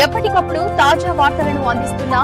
ఎప్పటికప్పుడు తాజా వార్తలను అందిస్తున్న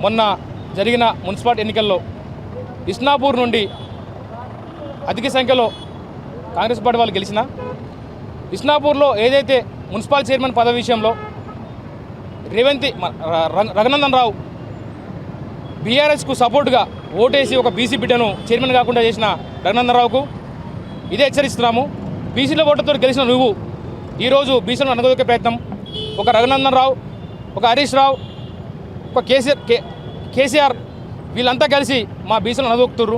మొన్న జరిగిన మున్సిపాలిటీ ఎన్నికల్లో ఇస్నాపూర్ నుండి అధిక సంఖ్యలో కాంగ్రెస్ పార్టీ వాళ్ళు గెలిచిన ఇస్నాపూర్లో ఏదైతే మున్సిపల్ చైర్మన్ పదవి విషయంలో రఘునందన్ రావు బీఆర్ఎస్కు సపోర్టుగా ఓటేసి ఒక బీసీ బిడ్డను చైర్మన్ కాకుండా చేసిన రఘునందన్ రావుకు ఇదే హెచ్చరిస్తున్నాము. బీసీల ఓటుతో గెలిచిన నువ్వు ఈరోజు బీసీలను అనగదొక్కే ప్రయత్నం ఒక రఘునందన్ రావు, ఒక హరీష్ రావు, ఒక కేసీఆర్ వీళ్ళంతా కలిసి మా బీసీలను అనదొక్కుతుర్రు.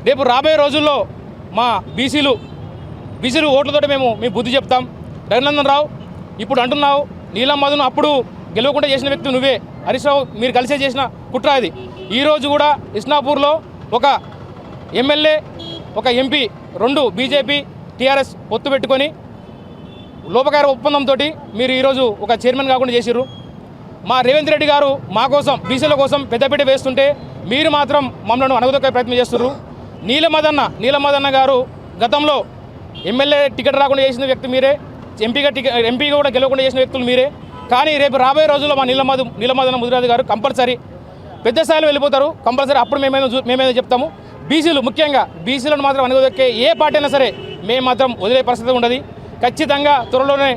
రేపు రాబోయే రోజుల్లో మా బీసీలు ఓట్లతో మేము మీ బుద్ధి చెప్తాం. రఘునందన్ రావు ఇప్పుడు అంటున్నావు నీలం మధును అప్పుడు గెలవకుండా చేసిన వ్యక్తి నువ్వే, హరీష్ రావు మీరు కలిసే చేసిన కుట్ర అది. ఈరోజు కూడా ఇస్నాపూర్లో ఒక ఎమ్మెల్యే ఒక ఎంపీ రెండు బీజేపీ టీఆర్ఎస్ పొత్తు పెట్టుకొని లోపకార ఒప్పందంతో మీరు ఈరోజు ఒక చైర్మన్ కాకుండా చేసిర్రు. మా రేవంత్ రెడ్డి గారు మా కోసం బీసీల కోసం పెద్దపీట వేస్తుంటే మీరు మాత్రం మమ్మల్ని అనగదొక్కే ప్రయత్నం చేస్తున్నారు. నీలమదన్న గారు గతంలో ఎమ్మెల్యే టికెట్ రాకుండా చేసిన వ్యక్తి మీరే, ఎంపీగా కూడా గెలవకుండా చేసిన వ్యక్తులు మీరే. కానీ రేపు రాబోయే రోజుల్లో మా నీలమదన్న ముదిరాజు గారు కంపల్సరీ పెద్ద స్థాయిలో వెళ్ళిపోతారు. కంపల్సరీ అప్పుడు మేమేదో చెప్తాము. బీసీలు ముఖ్యంగా బీసీలను మాత్రం అనగదొక్కే ఏ పార్టీ అయినా సరే మేము మాత్రం వదిలే పరిస్థితి ఉండదు. ఖచ్చితంగా త్వరలోనే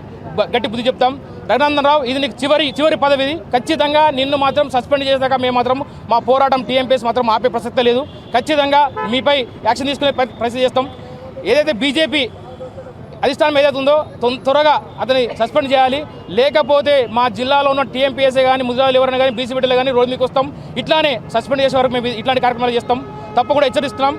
గట్టి బుద్ధి చెప్తాం. రఘునందన్ రావు ఇది నీకు చివరి పదవి, ఇది ఖచ్చితంగా నిన్ను మాత్రం సస్పెండ్ చేసాక మేము మాత్రం మా పోరాటం టీఎంపీఎస్ మాత్రం ఆపే ప్రసక్తే లేదు. ఖచ్చితంగా మీపై యాక్షన్ తీసుకునే ప్రయత్నం చేస్తాం. ఏదైతే బీజేపీ అధిష్టానం ఏదైతే ఉందో త్వరగా అతని సస్పెండ్ చేయాలి. లేకపోతే మా జిల్లాలో ఉన్న టీఎంపీఎస్ఏ కానీ ముద్రాలు ఎవరైనా కానీ బీసీ బిడ్డలు కానీ రోడ్డు మీకు వస్తాం. ఇట్లానే సస్పెండ్ చేసే వరకు మేము ఇట్లాంటి కార్యక్రమాలు చేస్తాం. తప్పకుండా హెచ్చరిస్తున్నాం.